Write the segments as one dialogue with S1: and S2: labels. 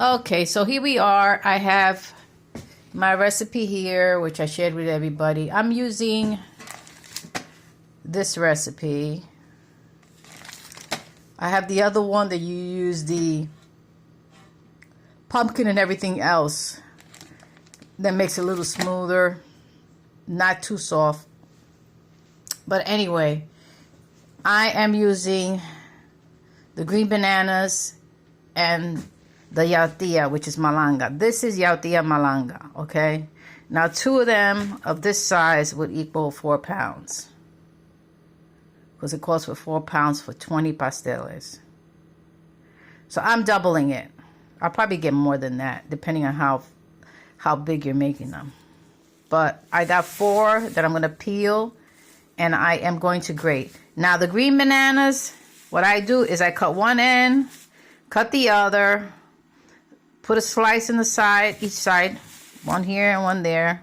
S1: Okay, so here we are. I have my recipe here, which I shared with everybody. I'm using this recipe. I have the other one that you use the pumpkin and everything else. That makes it a little smoother, not too soft. But anyway, I am using the green bananas and the yautía, which is malanga. This is yautía malanga, okay? Now, 2 of them of this size would equal 4 pounds. Because it calls for 4 pounds for 20 pasteles. So I'm doubling it. I'll probably get more than that, depending on how big you're making them. But I got 4 that I'm going to peel, and I am going to grate. Now, the green bananas, what I do is I cut one end, cut the other, put a slice in the side, each side, one here and one there.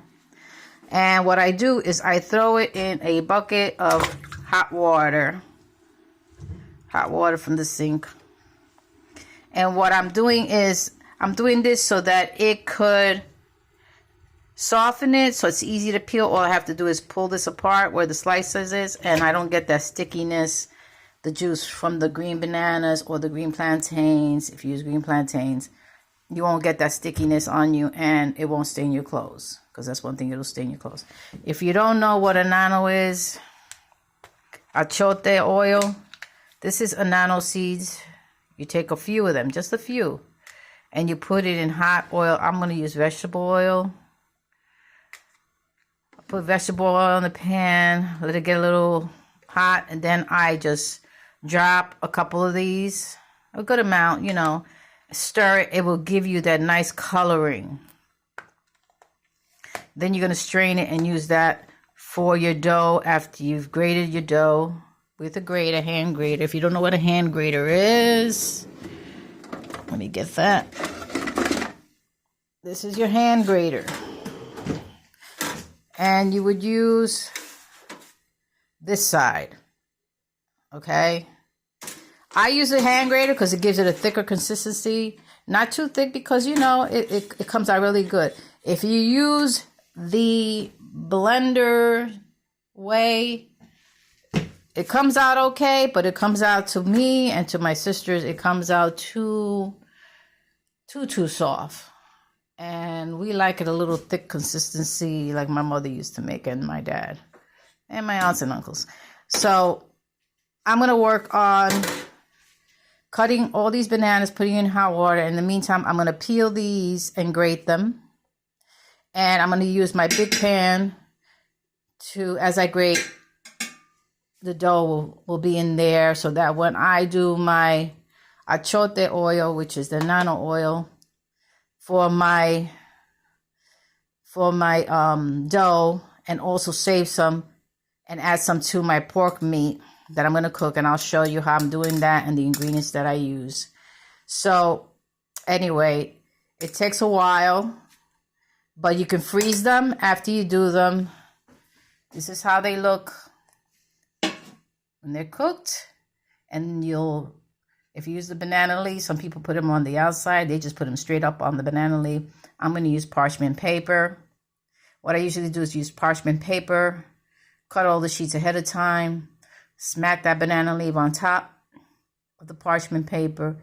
S1: And what I do is I throw it in a bucket of hot water from the sink. And what I'm doing is, I'm doing this so that it could soften it, so it's easy to peel. All I have to do is pull this apart where the slices is, and I don't get that stickiness, the juice from the green bananas or the green plantains. If you use green plantains, you won't get that stickiness on you, and it won't stain your clothes, because that's one thing, it'll stain your clothes. If you don't know what anano is, achote oil, this is anano seeds. You take a few of them, just a few, and you put it in hot oil. I'm going to use vegetable oil. Put vegetable oil in the pan, let it get a little hot, and then I just drop a couple of these, a good amount, you know, stir it. It will give you that nice coloring. Then you're going to strain it and use that for your dough after you've grated your dough with a grater, hand grater. If you don't know what a hand grater is, let me get that. This is your hand grater. And you would use this side, okay? I use a hand grater because it gives it a thicker consistency. Not too thick because, you know, it comes out really good. If you use the blender way, it comes out okay, but it comes out, to me and to my sisters, it comes out too soft. And we like it a little thick consistency, like my mother used to make, and my dad, and my aunts and uncles. So I'm going to work on cutting all these bananas, putting in hot water. In the meantime, I'm going to peel these and grate them. And I'm going to use my big pan to, as I grate, the dough will be in there, so that when I do my achote oil, which is the nano oil, for my dough, and also save some and add some to my pork meat that I'm going to cook, and I'll show you how I'm doing that and the ingredients that I use. So anyway, it takes a while, but you can freeze them after you do them. This is how they look when they're cooked. And if you use the banana leaf, some people put them on the outside. They just put them straight up on the banana leaf. I'm going to use parchment paper. What I usually do is use parchment paper, cut all the sheets ahead of time, smack that banana leaf on top of the parchment paper,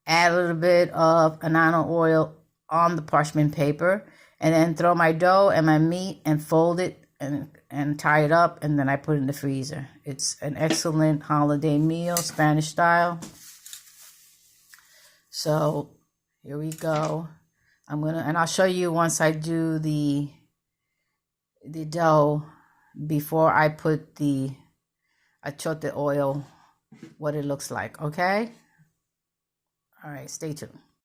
S1: add a little bit of anano oil on the parchment paper, and then throw my dough and my meat and fold it and tie it up, and then I put it in the freezer. It's an excellent holiday meal, Spanish style. So here we go. And I'll show you once I do the dough, before I put the achote oil, what it looks like, okay? All right, stay tuned.